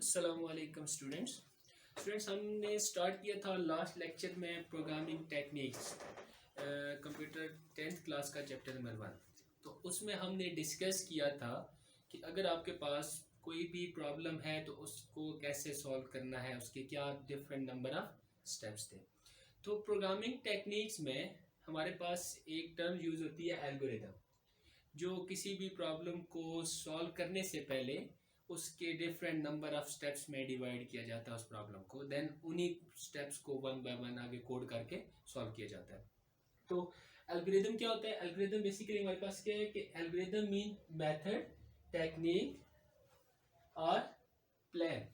अस्सलामुअलैकुम स्टूडेंट्स हमने स्टार्ट किया था लास्ट लेक्चर में programming techniques computer 10th class का चैप्टर नंबर 1। तो उसमें हमने डिस्कस किया था कि अगर आपके पास कोई भी प्रॉब्लम है तो उसको कैसे सॉल्व करना है, उसके क्या डिफरेंट नंबर ऑफ स्टेप्स थे। तो प्रोग्रामिंग टेक्निक्स में हमारे पास एक टर्म यूज़ होती है एल्गोरिदम, जो किसी भी प्रॉब्लम को सॉल्व करने से पहले उसके डिफरेंट नंबर ऑफ स्टेप्स में डिवाइड किया जाता है उस प्रॉब्लम को, देन उन्हीं स्टेप्स को वन बाय वन आगे कोड करके सॉल्व किया जाता है। तो एल्गोरिदम क्या होता है? एल्गोरिदम बेसिकली हमारे पास क्या है कि एल्गोरिदम मीन मेथड, टेक्निक और प्लान।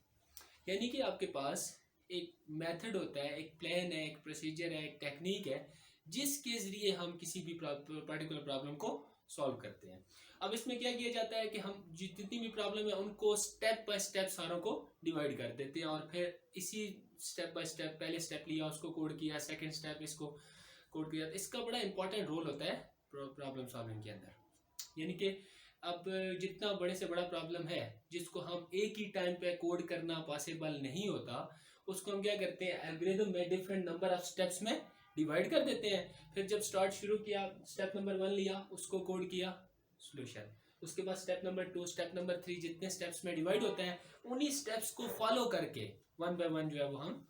यानी कि आपके पास एक मेथड होता है, एक प्लान है, एक प्रोसीजर है, एक टेक्निक है, जिसके ज़रिए हम किसी भी पर्टिकुलर प्रॉब्लम को सॉल्व करते हैं। अब इसमें क्या किया जाता है कि हम जितनी भी प्रॉब्लम है उनको स्टेप बाय स्टेप सारों को डिवाइड कर देते हैं और फिर इसी स्टेप बाय स्टेप, पहले स्टेप लिया उसको कोड किया, सेकंड स्टेप इसको कोड किया। इसका बड़ा इंपॉर्टेंट रोल होता है प्रॉब्लम सॉल्विंग के अंदर। यानी कि अब जितना बड़े से बड़ा प्रॉब्लम है जिसको हम एक ही टाइम पे कोड करना पॉसिबल नहीं होता, उसको हम क्या करते हैं, एल्गोरिथम में डिफरेंट नंबर ऑफ स्टेप्स में डिवाइड कर देते हैं। फिर जब स्टार्ट शुरू किया, स्टेप नंबर 1 लिया, उसको कोड किया, सोल्यूशन। उसके बाद स्टेप नंबर 2, स्टेप नंबर 3, जितने स्टेप्स में डिवाइड होते हैं उन्हीं स्टेप्स को फॉलो करके वन बाय वन जो है वो हम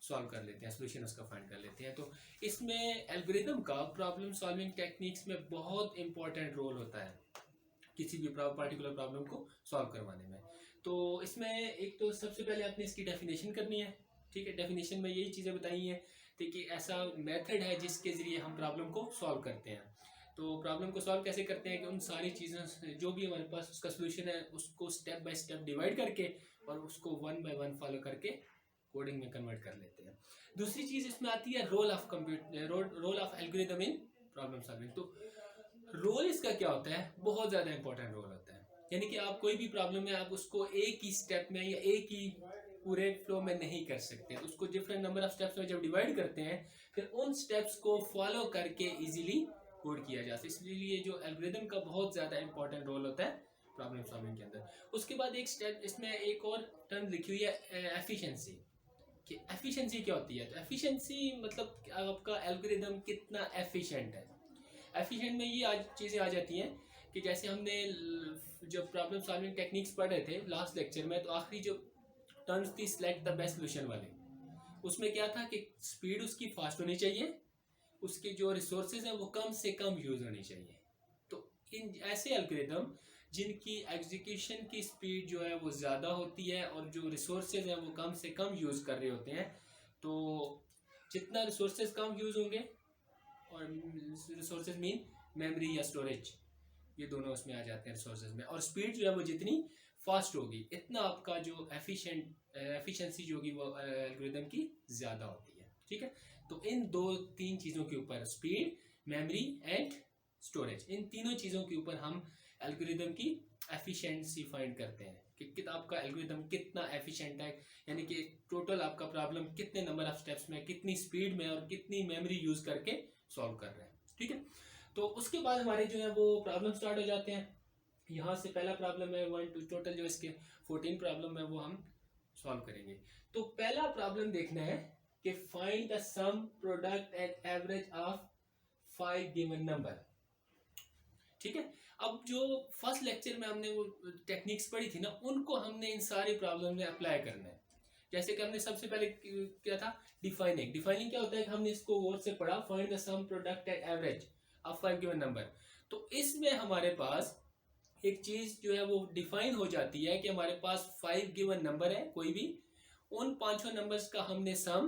सॉल्व कर लेते हैं, सोल्यूशन उसका फाइंड कर लेते हैं। तो इसमें एल्गोरिथम का प्रॉब्लम सॉल्विंग टेक्निक्स में बहुत इंपॉर्टेंट रोल होता है किसी भी पर्टिकुलर प्रॉब्लम को सॉल्व करवाने में। तो इसमें एक तो सबसे पहले आपने इसकी डेफिनेशन करनी है। ठीक है, डेफिनेशन में यही चीज़ें बताई हैं कि ऐसा मेथड है जिसके ज़रिए हम प्रॉब्लम को सॉल्व करते हैं। तो प्रॉब्लम को सॉल्व कैसे करते हैं कि उन सारी चीज़ों से जो भी हमारे पास उसका सोल्यूशन है उसको स्टेप बाय स्टेप डिवाइड करके और उसको वन बाय वन फॉलो करके कोडिंग में कन्वर्ट कर लेते हैं। दूसरी चीज़ इसमें आती है role of algorithm in problem solving. तो रोल इसका क्या होता है? बहुत ज़्यादा इंपॉर्टेंट रोल होता है। यानी कि आप कोई भी प्रॉब्लम है, आप उसको एक ही स्टेप में या एक ही पूरे फ्लो में नहीं कर सकते, उसको डिफरेंट नंबर ऑफ स्टेप्स में जब डिवाइड करते हैं फिर उन स्टेप्स को फॉलो करके इजीली कोड किया जा सकता है। इसलिए जो एल्गोरिथम का बहुत ज़्यादा इंपॉर्टेंट रोल होता है प्रॉब्लम सॉल्विंग के अंदर। उसके बाद एक स्टेप इसमें एक और टर्म लिखी हुई है एफिशिएंसी। कि एफिशिएंसी क्या होती है? तो एफिशिएंसी मतलब आपका एल्गोरिथम कितना एफिशिएंट है। एफिशिएंट में ये आज चीज़ें आ जाती हैं कि जैसे हमने जब प्रॉब्लम सॉल्विंग टेक्निक्स पढ़ रहे थे लास्ट लेक्चर में, तो आखिरी जो टर्म्स थी सिलेक्ट द बेस्ट सोल्यूशन वाले, उसमें क्या था कि स्पीड उसकी फास्ट होनी चाहिए, उसके जो रिसोर्सेज हैं वो कम से कम यूज़ होनी चाहिए। तो इन ऐसे एल्गोरिथम जिनकी एग्जीक्यूशन की स्पीड जो है वो ज़्यादा होती है और जो रिसोर्सेज हैं वो कम से कम यूज़ कर रहे होते हैं, तो जितना रिसोर्सेज कम यूज़ होंगे, और रिसोर्सेज मीन मेमोरी या स्टोरेज, ये दोनों उसमें आ जाते हैं रिसोर्सेज में, और स्पीड जो है वो जितनी फास्ट होगी इतना आपका जो एफिशिएंसी जो होगी वो एल्गोरिथम की ज़्यादा होती है। ठीक है, तो इन दो तीन चीज़ों के ऊपर, स्पीड, मेमोरी एंड स्टोरेज, इन तीनों चीज़ों के ऊपर हम एल्गोरिथम की एफिशिएंसी फाइंड करते हैं कि आपका एल्गोरिथम कितना एफिशिएंट है। यानी कि टोटल आपका प्रॉब्लम कितने नंबर ऑफ स्टेप्स में, कितनी स्पीड में और कितनी मेमोरी यूज़ करके सॉल्व कर रहे हैं। ठीक है, तो उसके बाद हमारे जो है वो प्रॉब्लम स्टार्ट हो जाते हैं। यहाँ से पहला प्रॉब्लम है 1 2, टोटल जो इसके 14 प्रॉब्लम है वो हम सॉल्व करेंगे। तो पहला प्रॉब्लम देखना है कि find the sum, product and average of 5 given number. ठीक है, अब जो फर्स्ट लेक्चर में हमने वो टेक्निक्स पढ़ी थी ना, उनको हमने इन सारी प्रॉब्लम में अप्लाई करना है। जैसे कि हमने सबसे पहले क्या था, डिफाइनिंग क्या होता है कि हमने इसको गौर से पढ़ा, find the sum, product and average of 5 given number. तो इसमें हमारे पास एक चीज़ जो है वो डिफाइन हो जाती है कि हमारे पास 5 गिवन नंबर है कोई भी, उन पांचों नंबर्स का हमने सम,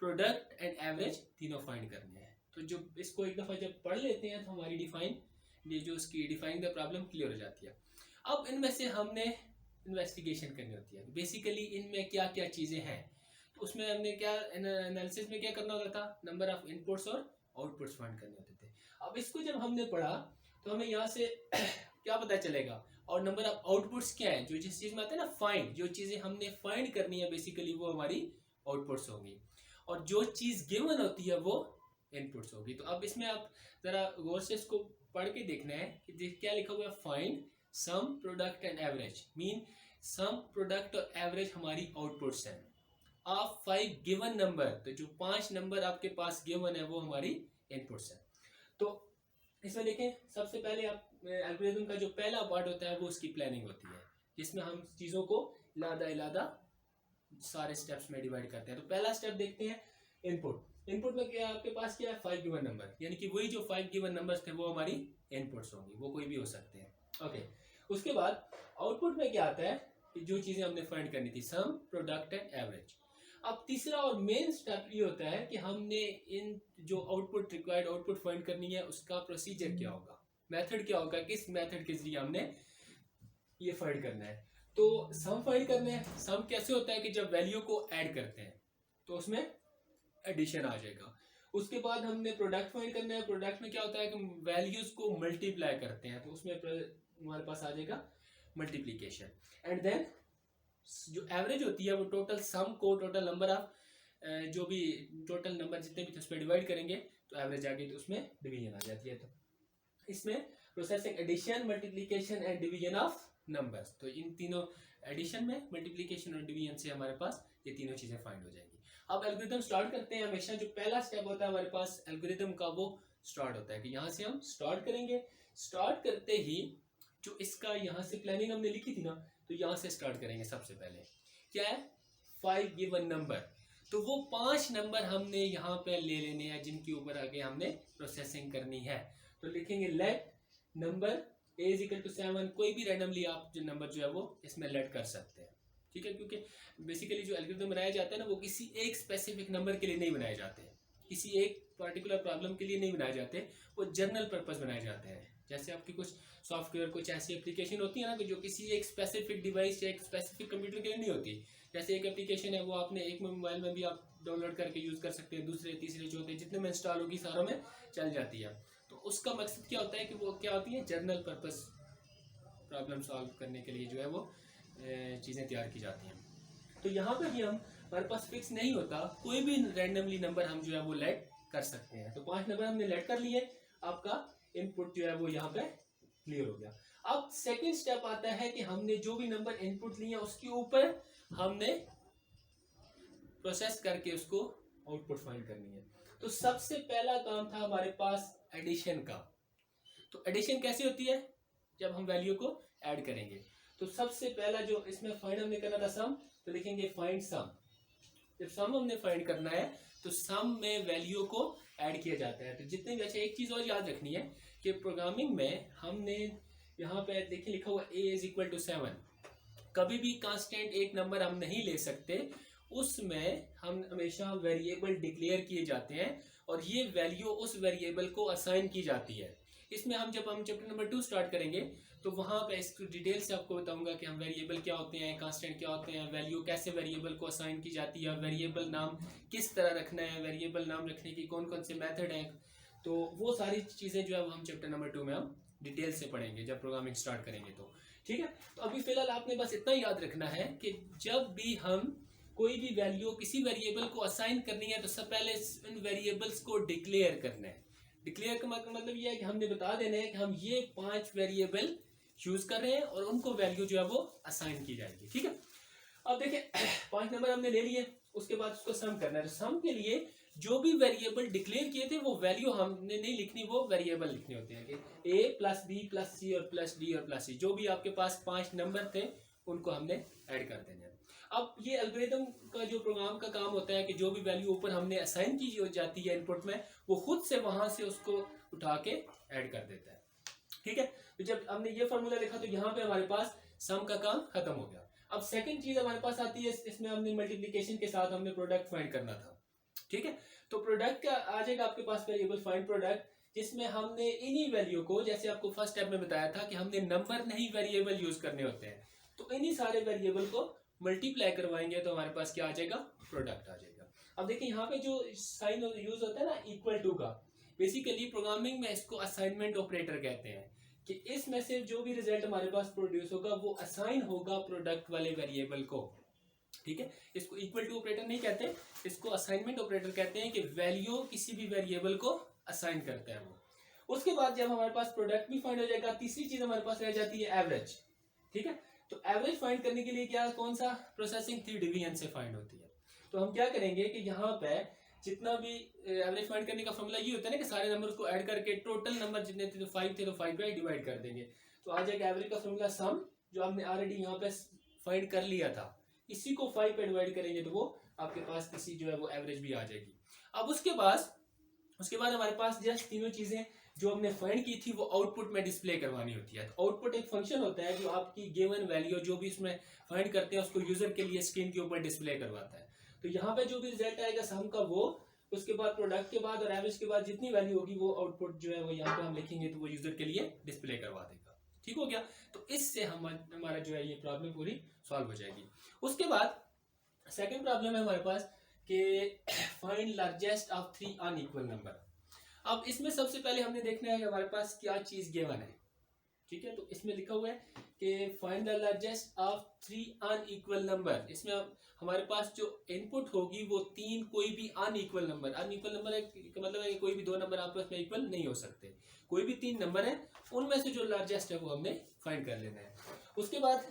प्रोडक्ट एंड एवरेज तीनों फाइंड करने हैं। तो जो इसको एक दफ़ा जब पढ़ लेते हैं तो हमारी ये जो उसकी डिफाइनिंग द प्रॉब्लम क्लियर हो जाती है। अब इनमें से हमने इन्वेस्टिगेशन करनी होती है, बेसिकली इनमें क्या क्या चीज़ें हैं। तो उसमें हमने क्या एनालिसिस में क्या करना होता था, नंबर ऑफ इनपुट्स और आउटपुट्स फाइंड करने होते थे। अब इसको जब हमने पढ़ा तो हमें यहाँ से क्या पता चलेगा, और नंबर ऑफ आउटपुट्स क्या है, जो जिस चीज़ में आता है ना फाइंड, जो चीज़ें हमने फाइंड करनी है बेसिकली वो हमारी आउटपुट्स होगी, और जो चीज़ गिवन होती है वो इनपुट्स होगी। तो अब इसमें आप ज़रा गौर से इसको पढ़ के देखना है कि क्या लिखा हुआ है, find sum, product and average. Mean sum, product और एवरेज हमारी आउटपुट्स हैं। आप 5 गिवन नंबर, तो जो 5 नंबर आपके पास गिवन है वो हमारी इनपुट्स हैं। तो इसमें देखें, सबसे पहले आप एल्गोरिथम का जो पहला पार्ट होता है वो उसकी प्लानिंग होती है, जिसमें हम चीज़ों को इलादा सारे स्टेप्स में डिवाइड करते हैं। तो पहला स्टेप देखते हैं इनपुट। इनपुट में क्या आपके पास क्या है, 5 गिवन नंबर, यानी कि वही जो 5 गिवन नंबर्स थे वो हमारी इनपुट्स होंगी, वो कोई भी हो सकते हैं। ओके, उसके बाद आउटपुट में क्या आता है कि जो चीज़ें हमने फाइंड करनी थी, सम, प्रोडक्ट एंड एवरेज। अब तीसरा और मेन स्टेप ये होता है कि हमने इन जो आउटपुट रिक्वायर्ड आउटपुट फाइंड करनी है उसका प्रोसीजर क्या होगा, मेथड क्या होगा, किस मेथड के जरिए हमने ये फाइंड करना है। तो सम फाइंड करना है। सम कैसे होता है कि जब वैल्यू को ऐड करते हैं तो उसमें एडिशन आ जाएगा। उसके बाद हमने प्रोडक्ट फाइंड करना है। प्रोडक्ट में क्या होता है कि वैल्यूज को मल्टीप्लाई करते हैं, तो उसमें हमारे पास आ जाएगा मल्टीप्लीकेशन। एंड देन जो एवरेज होती है वो टोटल सम को टोटल नंबर ऑफ जो भी टोटल नंबर जितने भी थे उस पर डिवाइड करेंगे तो एवरेज आ गई, तो उसमें डिवीजन आ जाती है। तो इसमें processing addition, multiplication and division of numbers, तो इन तीनों एडिशन में, मल्टीप्लीकेशन और डिवीजन से हमारे पास ये तीनों चीजें फाइंड हो जाएंगी। अब एल्गोरिथम स्टार्ट करते हैं। हमेशा जो पहला स्टेप होता है हमारे पास एल्गोरिथम का वो स्टार्ट होता है कि यहाँ से हम स्टार्ट करेंगे। स्टार्ट करते ही जो इसका यहाँ से प्लानिंग हमने लिखी थी ना, तो यहाँ से स्टार्ट करेंगे। सबसे पहले क्या है, 5 गिवन नंबर, तो वो 5 नंबर हमने यहाँ पे ले लेने हैं जिनके ऊपर आगे हमने प्रोसेसिंग करनी है। तो लिखेंगे let number a is equal to 7, कोई भी रैंडमली आप जो नंबर जो है वो इसमें लेट कर सकते हैं, ठीक है, क्योंकि बेसिकली जो एल्गोरिथम बनाया जाता है ना वो किसी एक स्पेसिफिक नंबर के लिए नहीं बनाए जाते, किसी एक पर्टिकुलर प्रॉब्लम के लिए नहीं बनाए जाते, वो जनरल पर्पस बनाए जाते हैं। जैसे आपकी कुछ सॉफ्टवेयर, कुछ ऐसी एप्लीकेशन होती है ना कि जो किसी एक स्पेसिफिक डिवाइस या एक स्पेसिफिक कंप्यूटर के लिए नहीं होती। जैसे एक एप्लीकेशन है वो आपने एक मोबाइल में भी आप डाउनलोड करके यूज़ कर सकते हैं, दूसरे, तीसरे, चौथे, जितने में इंस्टॉल होगी सारों में चल जाती है। तो उसका मकसद क्या होता है कि वो क्या होती है, जनरल पर्पस प्रॉब्लम सॉल्व करने के लिए जो है वो चीज़ें तैयार की जाती हैं। तो यहाँ पे भी हम, हमारे पास फिक्स नहीं होता, कोई भी रैंडमली नंबर हम जो है वो लेट कर सकते हैं। तो 5 नंबर हमने लेट कर लिए, आपका इनपुट जो है वो यहाँ पे क्लियर हो गया। अब सेकंड स्टेप आता है कि हमने जो भी नंबर इनपुट लिए उसके ऊपर हमने प्रोसेस करके उसको आउटपुट फाइंड करनी है। तो सबसे पहला काम था हमारे पास एडिशन का। तो एडिशन कैसे होती है, जब हम वैल्यू को ऐड करेंगे। तो सबसे पहला जो इसमें फाइंड हमने करना था सम, तो लिखेंगे फाइंड सम। जब सम हमने फाइंड करना है तो सम में वैल्यू को ऐड किया जाता है। तो जितने भी, अच्छा एक चीज और याद रखनी है कि प्रोग्रामिंग में हमने यहाँ पे देखिए लिखा हुआ a इज इक्वल टू 7, कभी भी कांस्टेंट एक नंबर हम नहीं ले सकते, उसमें हम हमेशा वेरिएबल डिक्लेयर किए जाते हैं और ये वैल्यू उस वेरिएबल को असाइन की जाती है। इसमें हम जब हम चैप्टर नंबर 2 स्टार्ट करेंगे तो वहाँ पे इसको डिटेल से आपको बताऊंगा कि हम वेरिएबल क्या होते हैं, कांस्टेंट क्या होते हैं, वैल्यू कैसे वेरिएबल को असाइन की जाती है, वेरिएबल नाम किस तरह रखना है, वेरिएबल नाम रखने की कौन कौन से मेथड हैं। तो वो सारी चीज़ें जो है वो हम चैप्टर नंबर 2 में हम डिटेल से पढ़ेंगे जब प्रोग्रामिंग स्टार्ट करेंगे। तो ठीक है, तो अभी फिलहाल आपने बस इतना याद रखना है कि जब भी हम कोई भी वैल्यू किसी वेरिएबल को असाइन करनी है तो सब पहले इन वेरिएबल्स को डिक्लेयर करना है। डिक्लेयर का मतलब ये है कि हमने बता देना है कि हम ये 5 वेरिएबल यूज कर रहे हैं और उनको वैल्यू जो है वो असाइन की जाएगी। ठीक है, अब देखिए 5 नंबर हमने ले लिए, उसके बाद उसको सम करना है। तो सम के लिए जो भी वेरिएबल डिक्लेयर किए थे वो वैल्यू हमने नहीं लिखनी, वो वेरिएबल लिखने होते हैं कि a प्लस बी प्लस सी और प्लस डी और प्लस सी, जो भी आपके पास 5 नंबर थे उनको हमने ऐड कर देना है। अब ये एल्गोरिथम का जो प्रोग्राम का काम होता है कि जो भी वैल्यू ऊपर हमने असाइन की जाती है इनपुट में, वो खुद से वहां से उसको उठा के ऐड कर देता है। ठीक है, तो जब हमने ये फॉर्मूला लिखा तो यहाँ पे हमारे पास सम का काम खत्म हो गया। अब सेकंड चीज हमारे पास आती है, इसमें हमने मल्टीप्लिकेशन के साथ हमने प्रोडक्ट फाइंड करना था। ठीक है, तो प्रोडक्ट का आ जाएगा आपके पास वेरिएबल फाइंड प्रोडक्ट, जिसमें हमने इन्हीं वैल्यू को, जैसे आपको फर्स्ट स्टेप में बताया था कि हमने नंबर नहीं वेरिएबल यूज करने होते हैं, तो इन्हीं सारे वेरिएबल को मल्टीप्लाई करवाएंगे तो हमारे पास क्या आ जाएगा, प्रोडक्ट आ जाएगा। अब देखिए यहाँ पे जो साइन यूज होता है ना इक्वल टू का, बेसिकली प्रोग्रामिंग में इसको असाइनमेंट ऑपरेटर कहते हैं कि इसमें से जो भी रिजल्ट हमारे पास प्रोड्यूस होगा वो असाइन होगा प्रोडक्ट वाले वेरिएबल को। ठीक है, इसको इक्वल टू ऑपरेटर नहीं कहते, इसको असाइनमेंट ऑपरेटर कहते हैं कि वैल्यू किसी भी वेरिएबल को असाइन करता है वो। उसके बाद जब हमारे पास प्रोडक्ट भी फाइंड हो जाएगा, तीसरी चीज हमारे पास रह जाती है एवरेज। ठीक है, तो एवरेज फाइंड करने के लिए क्या, कौन सा प्रोसेसिंग थी, डिवीजन से फाइंड होती है। तो हम क्या करेंगे कि यहाँ पे जितना भी एवरेज फाइंड करने का फॉर्मूला ये होता है ना कि सारे नंबर्स को ऐड करके टोटल नंबर जितने थे, तो 5 थे तो 5 बाई डिवाइड कर देंगे, तो आ जाएगा एवरेज का फॉर्मूला सम, जो आपने ऑलरेडी यहाँ पे फाइंड कर लिया था, इसी को 5 पे डिवाइड करेंगे तो वो आपके पास इसी जो है वो एवरेज भी आ जाएगी। अब उसके बाद हमारे पास जस्ट तीनों चीजें जो हमने फाइंड की थी वो आउटपुट में डिस्प्ले करवानी होती है। तो आउटपुट एक फंक्शन होता है जो आपकी गिवन वैल्यू जो भी इसमें फाइंड करते हैं उसको यूजर के लिए स्क्रीन के ऊपर डिस्प्ले करवाता है। तो यहाँ पे जो भी रिजल्ट आएगा सम का वो, उसके बाद प्रोडक्ट के बाद और एवरेज के बाद जितनी वैल्यू होगी वो आउटपुट जो है वो यहाँ पे हम लिखेंगे तो वो यूजर के लिए डिस्प्ले करवा देगा। ठीक हो गया। तो इससे हमारा जो है ये प्रॉब्लम पूरी सॉल्व हो जाएगी। उसके बाद सेकेंड प्रॉब्लम है हमारे पास कि find largest of 3 unequal number. अब इसमें सबसे पहले हमने देखना है कि हमारे पास क्या चीज गिवन है। ठीक है, तो इसमें लिखा हुआ है कि find the largest of 3 unequal number. इसमें हमारे पास जो इनपुट होगी वो 3 कोई भी अनइक्वल नंबर मतलब है कि कोई भी 2 नंबर आपस में इक्वल नहीं हो सकते, कोई भी 3 नंबर है उनमें से जो लार्जेस्ट है वो हमने फाइंड कर लेना है। उसके बाद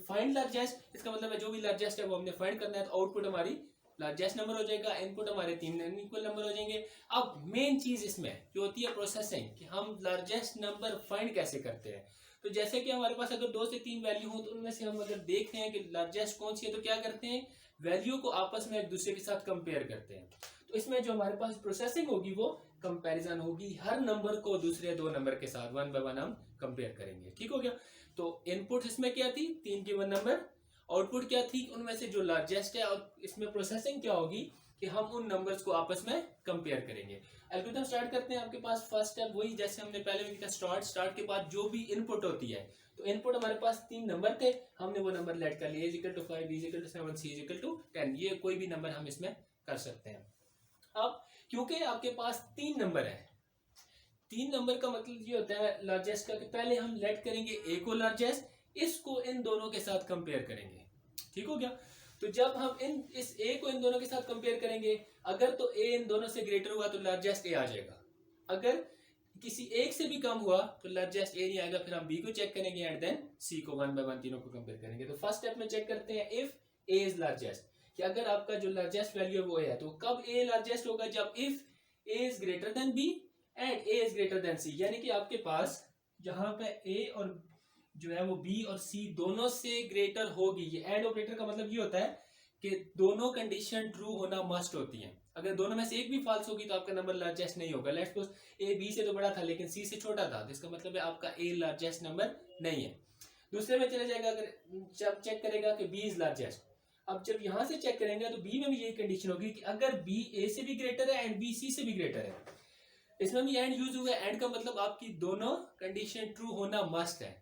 फाइंड लार्जेस्ट, इसका मतलब है जो भी लार्जेस्ट है वो हमने फाइंड करना है। तो आउटपुट हमारी लार्जेस्ट नंबर हो जाएगा, इनपुट हमारे 3 अनइक्वल नंबर हो जाएंगे। अब मेन चीज इसमें जो होती है प्रोसेसिंग, कि हम लार्जेस्ट नंबर फाइंड कैसे करते हैं। तो जैसे कि हमारे पास अगर 2 से 3 वैल्यू हो तो उनमें से हम अगर देख रहे हैं कि लार्जेस्ट कौन सी है तो क्या करते हैं, वैल्यू को आपस में एक दूसरे के साथ कंपेयर करते हैं। तो इसमें जो हमारे पास प्रोसेसिंग होगी वो कंपैरिजन होगी, हर नंबर को दूसरे 2 नंबर के साथ 1 बाय 1 हम कंपेयर करेंगे। ठीक हो गया। तो इनपुट इसमें क्या थी, 3 गिवन नंबर, आउटपुट क्या थी, उनमें से जो लार्जेस्ट है, और इसमें प्रोसेसिंग क्या होगी कि हम उन नंबर्स को आपस में कंपेयर करेंगे। एल्गोरिथम स्टार्ट करते हैं। आपके पास फर्स्ट स्टेप वही जैसे हमने पहले भी किया, स्टार्ट के बाद जो भी इनपुट होती है, तो इनपुट हमारे पास 3 नंबर थे, हमने वो नंबर लेट कर लिए, A=5, B=7, C=10, ये कोई भी नंबर हम इसमें कर सकते हैं। अब क्योंकि आपके पास 3 नंबर है, 3 नंबर का मतलब ये होता है लार्जेस्ट का, कि पहले हम लेट करेंगे A को लार्जेस्ट, इसको इन दोनों के साथ कंपेयर करेंगे। ठीक हो गया। तो जब हम इस A को इन दोनों के साथ कंपेयर करेंगे, अगर तो A इन दोनों से ग्रेटर हुआ तो लार्जेस्ट A आ जाएगा, अगर किसी एक से भी कम हुआ तो लार्जेस्ट A नहीं आएगा। फिर हम B को चेक करेंगे एंड देन C को 1 बाय 1 तीनों को कंपेयर करेंगे। तो फर्स्ट स्टेप में चेक करते हैं इफ A इज लार्जेस्ट, कि अगर आपका जो लार्जेस्ट वैल्यू है वो है, तो कब A लार्जेस्ट होगा, जब if A is greater than B and A is greater than C, यानी कि आपके पास जहां पे A और जो है वो B और C दोनों से ग्रेटर होगी। ये एंड ऑपरेटर का मतलब ये होता है कि दोनों कंडीशन ट्रू होना मस्ट होती हैं। अगर दोनों में से एक भी फॉल्स होगी तो आपका नंबर लार्जेस्ट नहीं होगा। लेट्स सपोज A B से तो बड़ा था लेकिन C से छोटा था, तो इसका मतलब है आपका A लार्जेस्ट नंबर नहीं है। दूसरे में चले जाएगा, अगर जब चेक करेगा कि B इज लार्जेस्ट, अब जब यहां से चेक करेंगे तो B में भी यही कंडीशन होगी कि अगर B A से भी ग्रेटर है एंड B C से भी ग्रेटर है, इसमें भी एंड यूज हुआ है। एंड का मतलब आपकी दोनों कंडीशन ट्रू होना मस्ट है।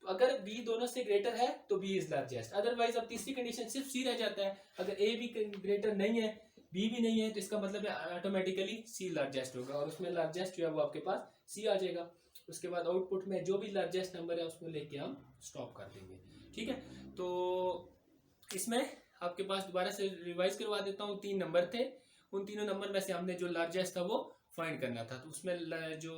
तो अगर B दोनों से ग्रेटर है तो B इज लार्जेस्ट, अदरवाइज अब तीसरी कंडीशन सिर्फ C रह जाता है। अगर A भी ग्रेटर नहीं है, B भी नहीं है, तो इसका मतलब है ऑटोमेटिकली C लार्जेस्ट होगा, और उसमें लार्जेस्ट जो है वो आपके पास C आ जाएगा। उसके बाद आउटपुट में जो भी लार्जेस्ट नंबर है उसको लेके हम स्टॉप कर देंगे। ठीक है, तो इसमें आपके पास दोबारा से रिवाइज करवा देता हूँ। 3 नंबर थे, उन तीनों नंबर में से हमने जो लार्जेस्ट था वो फाइंड करना था। तो उसमें जो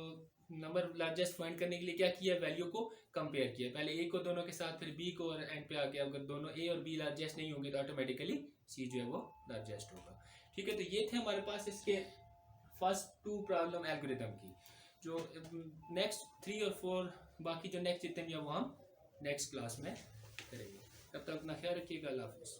नंबर लार्जेस्ट फाइंड करने के लिए क्या किया, वैल्यू को कंपेयर किया, पहले A को दोनों के साथ, फिर B को, और एंड पे आ गया अगर दोनों A और B लार्जेस्ट नहीं होंगे तो ऑटोमेटिकली C जो है वो लार्जेस्ट होगा। ठीक है, तो ये थे हमारे पास इसके फर्स्ट 2 प्रॉब्लम एल्गोरिथम की। जो नेक्स्ट 3 और 4 बाकी जो नेक्स्ट जितने भी वो हम नेक्स्ट क्लास में करेंगे। तब तक अपना ख्याल रखिएगा। अल्लाह हाफिज़।